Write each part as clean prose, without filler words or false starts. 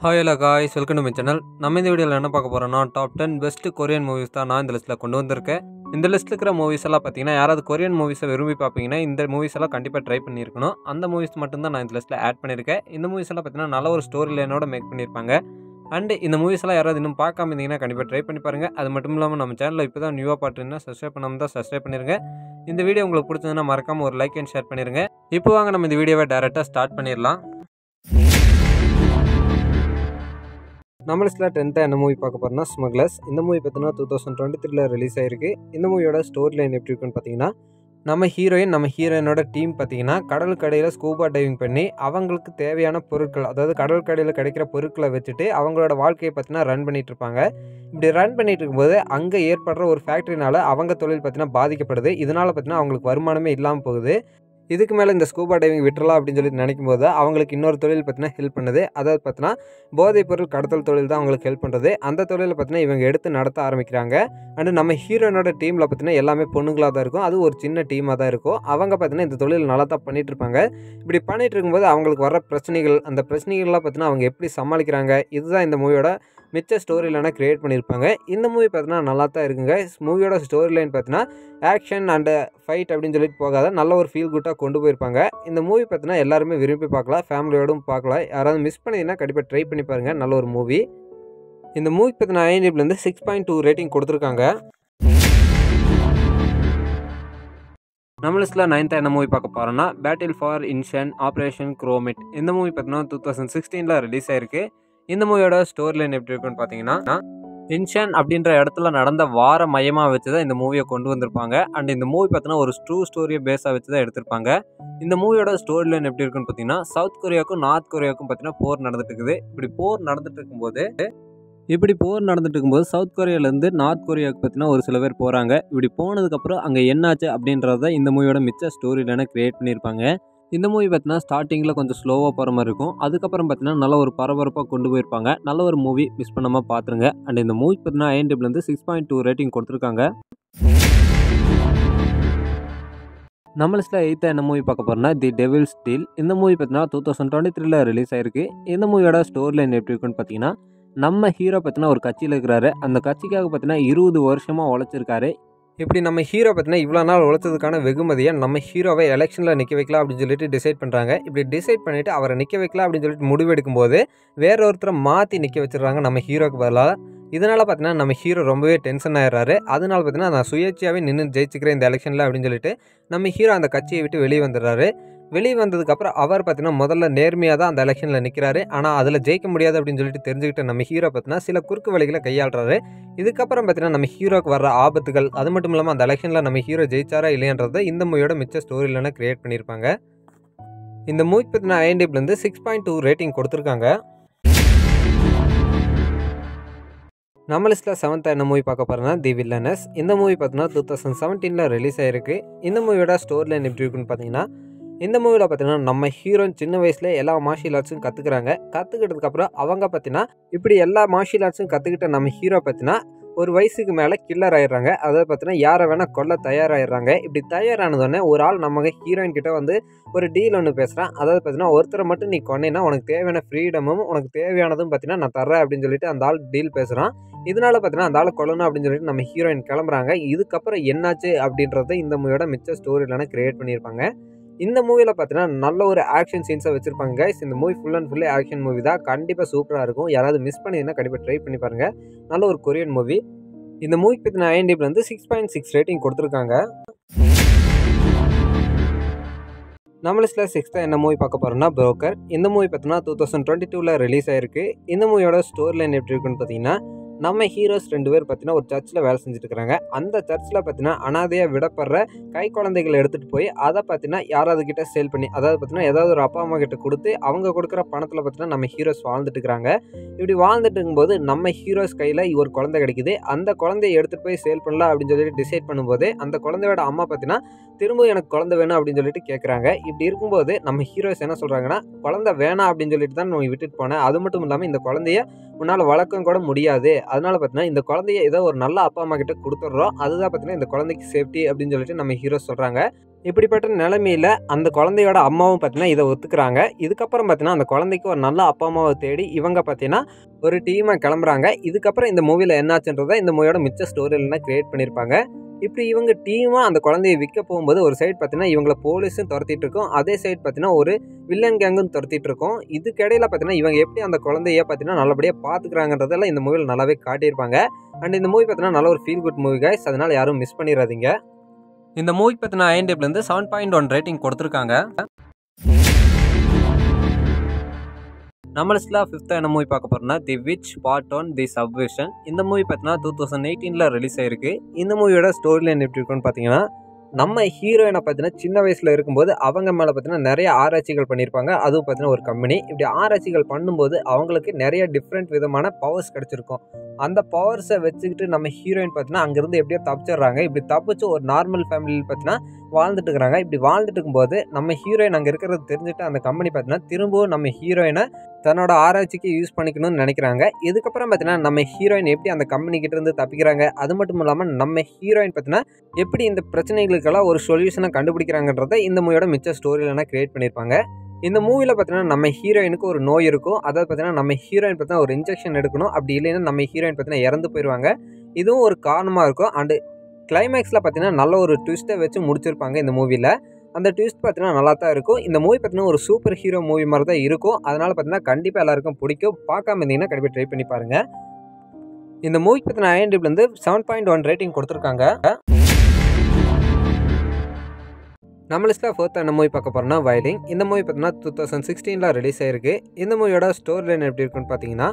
Hi hello guys, welcome to my channel. நம்ம இந்த வீடியோவில் என்ன பார்க்க போகிறோம்னா, டாப் 10 பெஸ்ட் கொரியன் மூவிஸ் தான் நான் இந்த லிஸ்ட்டில் கொண்டு வந்திருக்கேன். இந்த லிஸ்ட்டில் இருக்கிற மூவிஸ் எல்லாம் பார்த்தீங்கன்னா, யாராவது கொரியன் மூவிஸை விரும்பி பார்ப்பீங்கன்னா இந்த மூவிஸ் எல்லாம் கண்டிப்பாக ட்ரை பண்ணியிருக்கணும். அந்த மூவிஸ் மட்டும்தான் நான் இந்த லிஸ்ட்டில் ஆட் பண்ணியிருக்கேன். இந்த மூவிஸ் எல்லாம் பார்த்தீங்கன்னா நல்ல ஒரு ஸ்டோரி லைனோட மேக் பண்ணியிருப்பாங்க. அண்ட் இந்த மூவிஸ் எல்லாம் யாராவது இன்னும் பார்க்காம இருந்தீங்கன்னா கண்டிப்பாக ட்ரை பண்ணி பாருங்கள். அது மட்டும் இல்லாமல் நம்ம சேனலில் இப்போ தான் நியூவாக பார்த்துருந்தா சப்ஸ்கிரைப் பண்ணாமல் தான் சப்ஸ்கிரைப் பண்ணிருங்க. இந்த வீடியோ உங்களுக்கு பிடிச்சதுன்னா மறக்காமல் ஒரு லைக் அண்ட் ஷேர் பண்ணிடுங்க. இப்போ வாங்க நம்ம இந்த வீடியோவை டேரெக்டாக ஸ்டார்ட் பண்ணிடலாம். நம்ம லிஸ்ட்டில் 10th என்ன மூவி பார்க்க போகிறோம்னா ஸ்மக்லர்ஸ். இந்த மூவி பார்த்தீங்கன்னா 2023 ரிலீஸ் ஆயிருக்கு. இந்த மூவியோட ஸ்டோரி லைன் எப்படி இருக்குன்னு பார்த்தீங்கன்னா, நம்ம ஹீரோயினோட டீம் பார்த்தீங்கன்னா கடலுக்கு அடியில் ஸ்கூபா டைவிங் பண்ணி அவங்களுக்கு தேவையான பொருட்கள், அதாவது கடலுக்கு அடியில் கிடைக்கிற பொருட்களை வச்சுட்டு அவங்களோட வாழ்க்கையை பார்த்தீங்கன்னா ரன் பண்ணிட்டு இருப்பாங்க. இப்படி ரன் பண்ணிட்டு இருக்கும்போது அங்கே ஏற்படுற ஒரு ஃபேக்ட்ரினால அவங்க தொழில் பார்த்தீங்கன்னா பாதிக்கப்படுது. இதனால் பார்த்தீங்கன்னா அவங்களுக்கு வருமானமே இல்லாமல் போகுது. இதுக்கு மேலே இந்த ஸ்கூபா டைவிங் விட்டுறலாம் அப்படின்னு சொல்லி நினைக்கும் போது அவங்களுக்கு இன்னொரு தொழில் பார்த்தீங்கன்னா ஹெல்ப் பண்ணுது. அதாவது பார்த்தீங்கன்னா போதைப் பொருள் கடத்தல் தொழில் தான் அவங்களுக்கு ஹெல்ப் பண்ணுறது. அந்த தொழிலை பார்த்தீங்கன்னா இவங்க எடுத்து நடத்த ஆரம்பிக்கிறாங்க. அண்டு நம்ம ஹீரோயினோட டீமில் பார்த்தீங்கன்னா எல்லாமே பொண்ணுங்களாக தான் இருக்கும். அது ஒரு சின்ன டீமாக தான் இருக்கும். அவங்க பார்த்தீங்கன்னா இந்த தொழில் நல்லா தான் பண்ணிகிட்டு இருப்பாங்க. இப்படி பண்ணிகிட்டு இருக்கும்போது அவங்களுக்கு வர பிரச்சனைகள், அந்த பிரச்சனைகள்லாம் பார்த்தீங்கன்னா அவங்க எப்படி சமாளிக்கிறாங்க, இதுதான் இந்த மூவியோட மிச்ச ஸ்டோரி லைனை க்ரியேட் பண்ணியிருப்பாங்க. இந்த மூவி பார்த்தீங்கன்னா நல்லா தான் இருக்குங்க. மூவியோட ஸ்டோரி லைன் பார்த்தீங்கன்னா ஆக்ஷன் அண்டு ஃபைட் அப்படின்னு சொல்லிட்டு போகாத நல்ல ஒரு ஃபீல் குட்டாக கொண்டு போயிருப்பாங்க. இந்த மூவி பார்த்தீங்கன்னா எல்லாருமே விரும்பி பார்க்கலாம், ஃபேமிலியோடும் பார்க்கலாம். யாராவது மிஸ் பண்ணிங்கன்னா கண்டிப்பாக ட்ரை பண்ணி பாருங்கள், நல்ல ஒரு மூவி. இந்த மூவி பார்த்தீங்கன்னா IMDbலேருந்து 6.2 ரேட்டிங் கொடுத்துருக்காங்க. நம்ம லிஸ்ட்டில் 9th என்ன மூவி பார்க்க போகிறோன்னா பேட்டில் ஃபார் இன்ஷன் ஆப்ரேஷன் குரோமிட். இந்த மூவி பார்த்தீங்கன்னா 2016 ரிலீஸ் ஆயிருக்கு. இந்த மூவியோட ஸ்டோரி லைன் எப்படி இருக்குன்னு பார்த்தீங்கன்னா, இன்ஷன் அப்படின்ற இடத்துல நடந்த வார மையமாக வச்சு தான் இந்த மூவியை கொண்டு வந்திருப்பாங்க. அண்ட் இந்த மூவி பார்த்தீங்கன்னா ஒரு ட்ரூ ஸ்டோரியை பேஸாக வச்சு தான் எடுத்திருப்பாங்க. இந்த மூவியோட ஸ்டோரி லைன் எப்படி இருக்குன்னு பார்த்தீங்கன்னா, சவுத் கொரியாவுக்கும் நார்த் கொரியாவுக்கும் பார்த்தீங்கன்னா போர் நடந்துட்டு இருக்குது. இப்படி போர் நடந்துட்டு இருக்கும்போது சவுத் கொரியாவிலேருந்து நார்த் கொரியாவுக்கு பார்த்தீங்கன்னா ஒரு சில பேர் போகிறாங்க. இப்படி போனதுக்கப்புறம் அங்கே என்னாச்சு அப்படின்றத இந்த மூவியோட மிச்ச ஸ்டோரி லைனை க்ரியேட் பண்ணியிருப்பாங்க. இந்த மூவி பார்த்தீங்கன்னா ஸ்டார்டிங்கில் கொஞ்சம் ஸ்லோவாக போகிற மாதிரி இருக்கும். அதுக்கப்புறம் பார்த்தீங்கன்னா நல்ல ஒரு பரபரப்பாக கொண்டு போயிருப்பாங்க. நல்ல ஒரு மூவி, மிஸ் பண்ணாமல் பார்த்துருங்க. அண்ட் இந்த மூவி பார்த்தீங்கன்னா IMDbலேருந்து 6.2 ரேட்டிங் கொடுத்துருக்காங்க. நம்ம லிஸ்ட்டில் 8th என்ன மூவி பார்க்க போகிறோம்னா தி டெவில்ஸ் டீல். இந்த மூவி பார்த்தீங்கன்னா 2023 ரிலீஸ் ஆயிருக்கு. இந்த மூவியோட ஸ்டோரி லைன் எப்படி இருக்குன்னு பார்த்தீங்கன்னா, நம்ம ஹீரோ பார்த்தீங்கன்னா ஒரு கட்சியில் இருக்கிறாரு. அந்த கட்சிக்காக பார்த்தீங்கன்னா 20 வருஷமாக உழைச்சிருக்காரு. இப்படி நம்ம ஹீரோ பார்த்தீங்கன்னா இவ்வளோ நாள் உழைச்சதுக்கான வெகுமதியை நம்ம ஹீரோவை எலெக்ஷனில் நிற்க வைக்கலாம் அப்படின்னு சொல்லிட்டு டிசைட் பண்ணுறாங்க. இப்படி டிசைட் பண்ணிவிட்டு அவரை நிற்க வைக்கலாம் அப்படின்னு சொல்லிட்டு முடிவெடுக்கும் போது வேற ஒருத்தரை மாற்றி நிற்க வச்சிடுறாங்க நம்ம ஹீரோக்கு பதிலாக. இதனால் பார்த்தீங்கன்னா நம்ம ஹீரோ ரொம்பவே டென்ஷன் ஆயிடுறாரு. அதனால பார்த்தீங்கன்னா நான் சுயேட்சையாகவே நின்று ஜெயிச்சுக்கிறேன் இந்த எலெக்ஷனில் அப்படின்னு சொல்லிட்டு நம்ம ஹீரோ அந்த கட்சியை விட்டு வெளியே வந்துடுறாரு. வெளியே வந்ததுக்கப்புறம் அவர் பார்த்தீங்கன்னா முதல்ல நேர்மையாக தான் அந்த எலெக்ஷனில் நிற்கிறாரு. ஆனால் அதில் ஜெயிக்க முடியாது அப்படின்னு சொல்லிட்டு தெரிஞ்சுக்கிட்டு நம்ம ஹீரோ பார்த்தீங்கன்னா சில குறுக்கு வழிகளை கையாளுறாரு. இதுக்கப்புறம் பார்த்தீங்கன்னா நம்ம ஹீரோக்கு வர ஆபத்துகள், அது மட்டும் இல்லாமல் அந்த எலெக்ஷனில் நம்ம ஹீரோ ஜெயிச்சாரா இல்லையன்றதை இந்த மூவியோட மிச்ச ஸ்டோரியிலான கிரியேட் பண்ணியிருப்பாங்க. இந்த மூவி பார்த்தீங்கன்னா IMDbலேருந்து 6.2 ரேட்டிங் கொடுத்துருக்காங்க. நம்ம லிஸ்ட்டில் 7th என்ன மூவி பார்க்க போகிறோன்னா தி வில்லனஸ். இந்த மூவி பார்த்தீங்கன்னா 2017 ரிலீஸ் ஆயிருக்கு. இந்த மூவியோட ஸ்டோரி லைன் எப்படி இருக்குன்னு பார்த்தீங்கன்னா, இந்த மூவியில் பார்த்தீங்கன்னா நம்ம ஹீரோயின் சின்ன வயசுலேயே எல்லா மார்ஷியல் ஆர்ட்ஸும் கற்றுக்குறாங்க. கற்றுக்கிட்டதுக்கப்புறம் அவங்க பார்த்தீங்கன்னா இப்படி எல்லா மார்ஷியல் ஆர்ட்ஸும் கற்றுக்கிட்ட நம்ம ஹீரோ பார்த்தீங்கன்னா ஒரு வயசுக்கு மேலே கில்லர் ஆயிடுறாங்க. அதாவது பார்த்தீங்கன்னா யாரை வேணால் கொல்ல தயாராகிடுறாங்க. இப்படி தயாரானதோடனே ஒரு ஆள் நம்ம ஹீரோயின் கிட்ட வந்து ஒரு டீல் ஒன்று பேசுகிறான். அதாவது பார்த்தீங்கன்னா ஒருத்தரை மட்டும் நீ கொன்னேன்னா உனக்கு தேவையான ஃப்ரீடமும் உனக்கு தேவையானதும் பார்த்தீங்கன்னா நான் தர்றேன் அப்படின்னு சொல்லிட்டு அந்த ஆள் டீல் பேசுகிறான். இதனால பார்த்தீங்கன்னா அந்த ஆளை கொல்லணும் அப்படின்னு சொல்லிட்டு நம்ம ஹீரோயின் கிளம்புறாங்க. இதுக்கப்புறம் என்னாச்சு அப்படின்றத இந்த மூவியோட மிச்ச ஸ்டோரியிலான கிரியேட் பண்ணியிருப்பாங்க. இந்த மூவியில் பார்த்தீங்கன்னா நல்ல ஒரு ஆக்ஷன் சீன்ஸை வச்சுருப்பாங்க கைஸ். இந்த movie full and fully action movie தான். கண்டிப்பாக சூப்பராக இருக்கும். யாராவது மிஸ் பண்ணியிருந்தால் கண்டிப்பாக ட்ரை பண்ணி பாருங்கள். நல்ல ஒரு கொரியன் மூவி. இந்த மூவி பார்த்தீங்கன்னா IMDbலேருந்து 6.6 ரேட்டிங் கொடுத்துருக்காங்க. நம்ம லிஸ்ட்டில் 6th என்ன மூவி பார்க்க போகிறோம்னா புரோக்கர். இந்த மூவி பார்த்தீங்கன்னா 2022 ரிலீஸ் ஆயிருக்கு. இந்த மூவியோட ஸ்டோரி லைன் எப்படி இருக்குன்னு பார்த்தீங்கன்னா, நம்ம ஹீரோஸ் 2 பேர் பார்த்தீங்கன்னா ஒரு சர்ச்சில் வேலை செஞ்சுட்டு இருக்கிறாங்க. அந்த சர்ச்சில் பார்த்தீங்கன்னா அனாதையாக விடப்படுற கை குழந்தைகளை எடுத்துகிட்டு போய் அதை பார்த்தீங்கன்னா யாராவது கிட்ட சேல் பண்ணி, அதாவது பார்த்தீங்கன்னா ஏதாவது ஒரு அப்பா அம்மா கிட்ட கொடுத்து அவங்க கொடுக்குற பணத்தில் பார்த்தீங்கன்னா நம்ம ஹீரோஸ் வாழ்ந்துட்டு இருக்கிறாங்க. இப்படி வாழ்ந்துட்டு இருக்கும்போது நம்ம ஹீரோஸ் கையில் ஒரு குழந்தை கிடைக்குது. அந்த குழந்தைய எடுத்துகிட்டு போய் சேல் பண்ணலாம் அப்படின்னு சொல்லிட்டு டிசைட் பண்ணும்போது அந்த குழந்தையோட அம்மா பார்த்தீங்கன்னா திரும்ப எனக்கு குழந்தை வேணும் அப்படின்னு சொல்லிட்டு கேட்குறாங்க. இப்படி இருக்கும்போது நம்ம ஹீரோஸ் என்ன சொல்கிறாங்கன்னா, குழந்தை வேணாம் அப்படின்னு சொல்லிட்டு தான் நான் விட்டுட்டு போனேன். அது மட்டும் இல்லாமல் இந்த குழந்தைய உன்னால் வளர்க்க கூட முடியாது. அதனால பார்த்தீங்கன்னா இந்த குழந்தைய ஏதோ ஒரு நல்ல அப்பா அம்மா கிட்ட கொடுத்துட்றோம். அதுதான் பார்த்தீங்கன்னா இந்த குழந்தைக்கு சேஃப்டி அப்படின்னு சொல்லிட்டு நம்ம ஹீரோஸ் சொல்கிறாங்க. இப்படிப்பட்ட நிலைமையில அந்த குழந்தையோட அம்மாவும் பார்த்தீங்கன்னா இதை ஒத்துக்கிறாங்க. இதுக்கப்புறம் பார்த்தீங்கன்னா அந்த குழந்தைக்கு ஒரு நல்ல அப்பா அம்மாவை தேடி இவங்க பார்த்தீங்கன்னா ஒரு டீமாக கிளம்புறாங்க. இதுக்கப்புறம் இந்த மூவியில் என்னாச்சுன்றதை இந்த மூவியோட மிச்ச ஸ்டோரியில்னா கிரியேட் பண்ணியிருப்பாங்க. இப்படி இவங்க டீமாக அந்த குழந்தையை விற்க போகும்போது ஒரு சைடு பார்த்தீங்கன்னா இவங்களை போலீஸும் துரத்திட்டு இருக்கோம், அதே சைடு பார்த்தீங்கன்னா ஒரு வில்லன் கேங்கும் துரத்திட்டு இருக்கோம். இதுக்கிடையில் பார்த்தீங்கன்னா இவங்க எப்படி அந்த குழந்தைய பார்த்தீங்கன்னா நல்லபடியாக பார்த்துக்கிறாங்கன்றதெல்லாம் இந்த மூவியில் நல்லாவே காட்டியிருப்பாங்க. அண்ட் இந்த மூவி பார்த்தீங்கன்னா நல்ல ஒரு ஃபீல் குட் மூவி கைஸ், அதனால் யாரும் மிஸ் பண்ணிடாதீங்க. இந்த மூவி பற்றின IMDbலேருந்து 7.1 ரேட்டிங் கொடுத்துருக்காங்க. நம்ம லிஸ்ட்டில் 5th என்ன மூவி பார்க்க போகிறோம்னா தி விச் பார்ட் 1 தி சப்வேஷன். இந்த மூவி பார்த்தீங்கன்னா 2018 ரிலீஸ் ஆயிருக்கு. இந்த மூவியோட ஸ்டோரி லைன் எப்படி இருக்குன்னு பார்த்தீங்கன்னா, நம்ம ஹீரோயினை பார்த்தீங்கன்னா சின்ன வயசில் இருக்கும்போது அவங்க மேலே பார்த்தீங்கன்னா நிறைய ஆராய்ச்சிகள் பண்ணியிருப்பாங்க. அதுவும் பார்த்தீங்கன்னா ஒரு கம்பெனி இப்படி ஆராய்ச்சிகள் பண்ணும்போது அவங்களுக்கு நிறைய டிஃப்ரெண்ட் விதமான பவர்ஸ் கிடச்சிருக்கும். அந்த பவர்ஸை வச்சுக்கிட்டு நம்ம ஹீரோயின் பார்த்தீங்கன்னா அங்கேருந்து எப்படியோ தப்பிச்சிடுறாங்க. இப்படி தப்பிச்சு ஒரு நார்மல் ஃபேமிலியில் பார்த்தீங்கன்னா வாழ்ந்துட்டு இருக்கிறாங்க. இப்படி வாழ்ந்துட்டு இருக்கும்போது நம்ம ஹீரோயின் அங்கே இருக்கிறது தெரிஞ்சுட்டு அந்த கம்பெனி பார்த்தீங்கன்னா திரும்பவும் நம்ம ஹீரோயினை தன்னோட ஆராய்ச்சிக்கு யூஸ் பண்ணிக்கணும்னு நினைக்கிறாங்க. இதுக்கப்புறம் பார்த்தீங்கன்னா நம்ம ஹீரோயின் எப்படி அந்த கம்பெனிக்கிட்ட இருந்து தப்பிக்கிறாங்க, அது மட்டும் இல்லாமல் நம்ம ஹீரோயின் பார்த்தீங்கன்னா எப்படி இந்த பிரச்சனைகளுக்கெல்லாம் ஒரு சொல்யூஷனை கண்டுபிடிக்கிறாங்கன்றதை இந்த மூவியோட மிச்ச ஸ்டோரியிலனா கிரியேட் பண்ணியிருப்பாங்க. இந்த மூவியில் பார்த்தீங்கன்னா நம்ம ஹீரோயினுக்கு ஒரு நோய் இருக்கும். அதாவது பார்த்தீங்கன்னா நம்ம ஹீரோயின் பார்த்தீங்கன்னா ஒரு இன்ஜெக்ஷன் எடுக்கணும். அப்படி இல்லைன்னா நம்ம ஹீரோயின் பார்த்தீங்கன்னா இறந்து போயிடுவாங்க. இதுவும் ஒரு காரணமாக இருக்கும். அண்டு கிளைமேக்ஸில் பார்த்தீங்கன்னா நல்ல ஒரு ட்விஸ்ட்டை வச்சு முடிச்சிருப்பாங்க இந்த மூவியில். அந்த ட்விஸ்ட் பார்த்தீங்கன்னா நல்லா தான் இருக்கும். இந்த மூவி பார்த்தீங்கன்னா ஒரு சூப்பர் ஹீரோ மூவி மாதிரி தான் இருக்கும். அதனால் பார்த்தீங்கன்னா கண்டிப்பாக எல்லாருக்கும் பிடிக்கும். பார்க்காம இருந்தீங்கன்னா கண்டிப்பாக ட்ரை பண்ணி பாருங்கள். இந்த மூவி பார்த்தீங்கன்னா IMDbலேருந்து 7.1 ரேட்டிங் கொடுத்துருக்காங்க. நம்ம லிஸ்ட்டில் 4th என்ன மூவி பார்க்க போகிறோம்னா வயலின். இந்த மூவி பார்த்தீங்கன்னா 2016 ரிலீஸ் ஆயிருக்கு. இந்த மூவியோட ஸ்டோரி லைன் எப்படி இருக்குன்னு பார்த்தீங்கன்னா,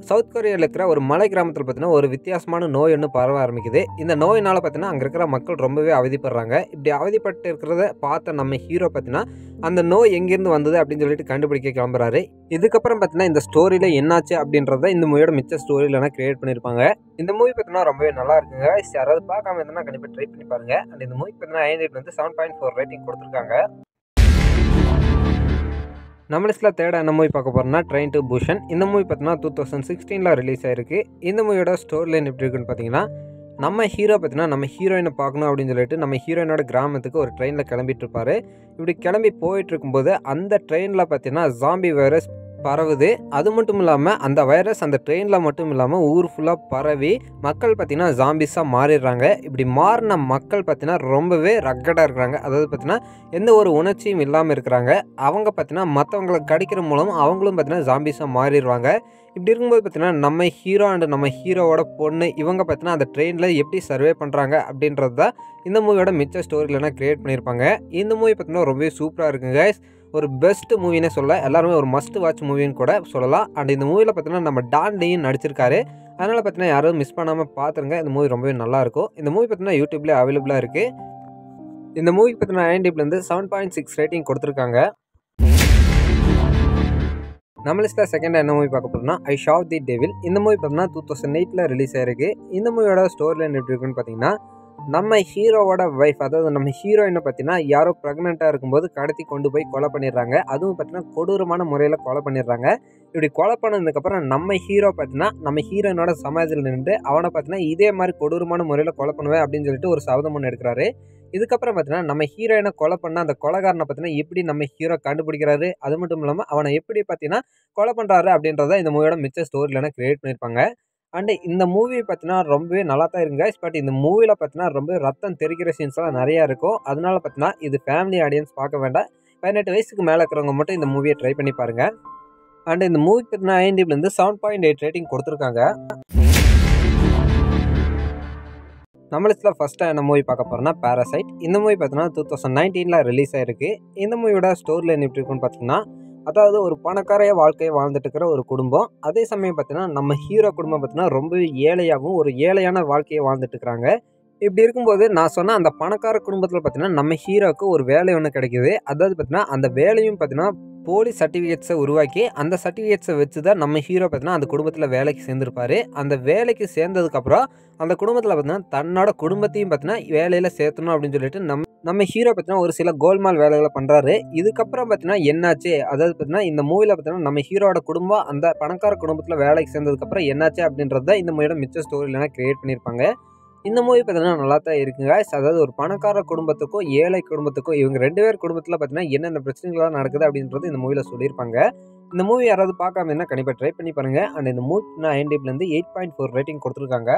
சவுத் கொரியாவில் இருக்கிற ஒரு மலை கிராமத்தில் பார்த்தீங்கன்னா ஒரு வித்தியாசமான நோய் ஒன்று பரவ ஆரம்பிக்குது. இந்த நோயினால் பார்த்தீங்கன்னா அங்கே இருக்கிற மக்கள் ரொம்பவே அவதிப்படுறாங்க. இப்படி அவதிப்பட்டு இருக்கிறத பார்த்த நம்ம ஹீரோ பார்த்தீங்கன்னா அந்த நோய் எங்கேருந்து வந்தது அப்படின்னு சொல்லிட்டு கண்டுபிடிக்க கிளம்புறாரு. இதுக்கப்புறம் பார்த்தீங்கன்னா இந்த ஸ்டோரியில் என்னாச்சு அப்படின்றத இந்த மூவியோட மிச்ச ஸ்டோரியிலனா கிரியேட் பண்ணியிருப்பாங்க. இந்த மூவி பார்த்தீங்கன்னா ரொம்பவே நல்லா இருக்குங்க. யாராவது பார்க்காம இருந்தால் கண்டிப்பாக ட்ரை பண்ணி பாருங்க. அண்ட் இந்த மூவி பார்த்தீங்கன்னா IMDb 7.4 ரேட்டிங் கொடுத்துருக்காங்க. நம்ம லிஸ்ட்டில் 3rd என்ன மூவி பார்க்க போகிறோம்னா ட்ரெயின் டு புஷன். இந்த மூவி பார்த்தீங்கன்னா 2016 ரிலீஸ் ஆயிருக்கு. இந்த மூவியோட ஸ்டோரி லைன் எப்படி இருக்குன்னு பார்த்தீங்கன்னா, நம்ம ஹீரோ பார்த்தீங்கன்னா நம்ம ஹீரோயினை பார்க்கணும் அப்படின்னு சொல்லிட்டு நம்ம ஹீரோயினோட கிராமத்துக்கு ஒரு ட்ரெயினில் கிளம்பிட்டு இருப்பாரு. இப்படி கிளம்பி போயிட்டு இருக்கும்போது அந்த ட்ரெயினில் பார்த்தீங்கன்னா ஜாம்பி வைரஸ் பரவுது. அது மட்டும் இல்லாமல் அந்த வைரஸ் அந்த ட்ரெயினில் மட்டும் இல்லாமல் ஊர் ஃபுல்லாக பரவி மக்கள் பார்த்திங்கன்னா ஜாம்பிஸாக மாறிடுறாங்க. இப்படி மாறின மக்கள் பார்த்திங்கன்னா ரொம்பவே ரக்கடாக இருக்கிறாங்க. அதாவது பார்த்திங்கன்னா எந்த ஒரு உணர்ச்சியும் இல்லாமல் இருக்கிறாங்க. அவங்க பார்த்திங்கன்னா மற்றவங்களை கடிக்கிற மூலம் அவங்களும் பார்த்திங்கன்னா ஜாம்பிஸாக மாறிடுவாங்க. இப்படி இருக்கும்போது பார்த்திங்கன்னா நம்ம ஹீரோ அண்டு நம்ம ஹீரோவோட பொண்ணு இவங்க பார்த்திங்கன்னா அந்த ட்ரெயினில் எப்படி சர்வே பண்ணுறாங்க அப்படின்றது தான் இந்த மூவியோட மிச்ச ஸ்டோரியிலனா கிரியேட் பண்ணியிருப்பாங்க. இந்த மூவி பார்த்திங்கன்னா ரொம்பவே சூப்பராக இருக்குங்க கைஸ். ஒரு பெஸ்ட் மூவினே சொல்ல, எல்லாருமே ஒரு மஸ்ட் வாட்ச் மூவின்னு கூட சொல்லலாம். அண்ட் இந்த மூவியில் பார்த்தீங்கன்னா நம்ம டான் லியும் நடிச்சிருக்காரு. அதனால் பார்த்தீங்கன்னா யாரும் மிஸ் பண்ணாமல் பார்த்துருங்க. இந்த மூவி ரொம்பவே நல்லாயிருக்கும். இந்த மூவி பார்த்தீங்கன்னா யூடியூப்லேயே அவைலபிளாக இருக்குது. இந்த மூவி பார்த்தீங்கன்னா IMDbலேருந்து 7.6 ரேட்டிங் கொடுத்துருக்காங்க. நம்ம லிஸ்ட்டில் 2nd என்ன மூவி பார்க்க போகிறோம்னா ஐ ஷாவ் தி டெவில். இந்த மூவி பார்த்தீங்கன்னா 2008 ரிலீஸ் ஆயிருக்கு. இந்த மூவியோட ஸ்டோரி லைன் எப்படி இருக்குன்னு பார்த்தீங்கன்னா, நம்ம ஹீரோவோட ஒய்ஃப் அதாவது நம்ம ஹீரோயினை பார்த்தீங்கன்னா யாரோ ப்ரெக்னெண்ட்டாக இருக்கும்போது கடத்தி கொண்டு போய் கொலை பண்ணிடுறாங்க. அதுவும் பார்த்தீங்கன்னா கொடூரமான முறையில் கொலை பண்ணிடுறாங்க. இப்படி கொலை பண்ணதுக்கப்புறம் நம்ம ஹீரோ பார்த்தீங்கன்னா நம்ம ஹீரோயினோட சமாதியில் நின்று அவனை பார்த்தீங்கன்னா இதே மாதிரி கொடூரமான முறையில் கொலை பண்ணுவேன் அப்படின்னு சொல்லிட்டு ஒரு சபதம் ஒன்று எடுக்கிறாரு. இதுக்கப்புறம் பார்த்தீங்கன்னா நம்ம ஹீரோயினை கொலை பண்ண அந்த கொலைகாரனை பார்த்தீங்கன்னா எப்படி நம்ம ஹீரோ கண்டுபிடிக்கிறாரு, அது மட்டும் இல்லாமல் அவனை எப்படி பார்த்தீங்கன்னா கொலை பண்ணுறாரு அப்படின்றத இந்த மூவியோட மிச்ச ஸ்டோரியிலனா கிரியேட் பண்ணியிருப்பாங்க. அண்டு இந்த மூவி பார்த்தீங்கன்னா ரொம்பவே நல்லா தான் இருக்குங்க. பட் இந்த மூவியில் பார்த்தீங்கன்னா ரொம்ப ரத்தம் தெரிக்கிற சீன்ஸ்லாம் நிறையா இருக்கும். அதனால பார்த்தீங்கன்னா இது ஃபேமிலி ஆடியன்ஸ் பார்க்க வேண்டாம். 18 வயசுக்கு மேலே இருக்கிறவங்க மட்டும் இந்த மூவியை ட்ரை பண்ணி பாருங்கள். அண்டு இந்த மூவி பார்த்தீங்கன்னா IMDbலேருந்து 7.8 ரேட்டிங் கொடுத்துருக்காங்க. நம்ம லிஸ்ட்டில் ஃபஸ்ட்டாக என்ன மூவி பார்க்க போகிறோம்னா பேராசைட். இந்த மூவி பார்த்தீங்கன்னா 2019 ரிலீஸ் ஆயிருக்கு. இந்த மூவியோட ஸ்டோரி லைன் எப்படி இருக்குன்னு பார்த்தீங்கன்னா, அதாவது ஒரு பணக்கார வாழ்க்கையை வாழ்ந்துட்டு இருக்கிற ஒரு குடும்பம். அதே சமயம் பார்த்தீங்கன்னா நம்ம ஹீரோ குடும்பம் பார்த்தீங்கன்னா ரொம்பவே ஏழையாகவும் ஒரு ஏழையான வாழ்க்கையை வாழ்ந்துட்டு இருக்கிறாங்க. இப்படி இருக்கும்போது நான் சொன்ன அந்த பணக்கார குடும்பத்தில் பார்த்தீங்கன்னா நம்ம ஹீரோவுக்கு ஒரு வேலை ஒன்று கிடைக்கிது. அதாவது பார்த்தீங்கன்னா அந்த வேலையும் பார்த்தீங்கன்னா போலீஸ் சர்டிஃபிகேட்ஸை உருவாக்கி அந்த சர்டிஃபிகேட்ஸை வச்சு தான் நம்ம ஹீரோ பார்த்தீங்கன்னா அந்த குடும்பத்தில் வேலைக்கு சேர்ந்துருப்பார். அந்த வேலைக்கு சேர்ந்ததுக்கப்புறம் அந்த குடும்பத்தில் பார்த்தீங்கன்னா தன்னோட குடும்பத்தையும் பார்த்தீங்கன்னா வேலையில் சேர்த்தணும் அப்படின்னு சொல்லிட்டு நம்ம ஹீரோ பார்த்தீங்கன்னா ஒரு சில கோல்மால் வேலைகளை பண்ணுறாரு. இதுக்கப்புறம் பார்த்தீங்கன்னா என்னாச்சு, அதாவது பார்த்தீங்கன்னா இந்த மூவியில் பார்த்தீங்கன்னா நம்ம ஹீரோட குடும்பம் அந்த பணக்கார குடும்பத்தில் வேலைக்கு சேர்ந்ததுக்கப்புறம் என்னாச்சு அப்படின்றத இந்த மூவியோட மிச்ச ஸ்டோரியிலனா கிரியேட் பண்ணியிருப்பாங்க. இந்த மூவி பார்த்தீங்கன்னா நல்லா தான் இருக்குங்க. அதாவது ஒரு பணக்கார குடும்பத்துக்கும், ஏழை குடும்பத்துக்கும் இவங்க 2 பேர் குடும்பத்தில பார்த்தீங்கன்னா என்னென்ன பிரச்சனைகள்லாம் நடக்குது அப்படின்றது இந்த மூவில சொல்லியிருப்பாங்க. இந்த மூவி யாராவது பார்க்காம இருந்தா கண்டிப்பா ட்ரை பண்ணி பாருங்க. அண்ட் இந்த மூவிக்கு IMDbலேருந்து 8.4 ரேட்டிங் குடுத்துருக்காங்க.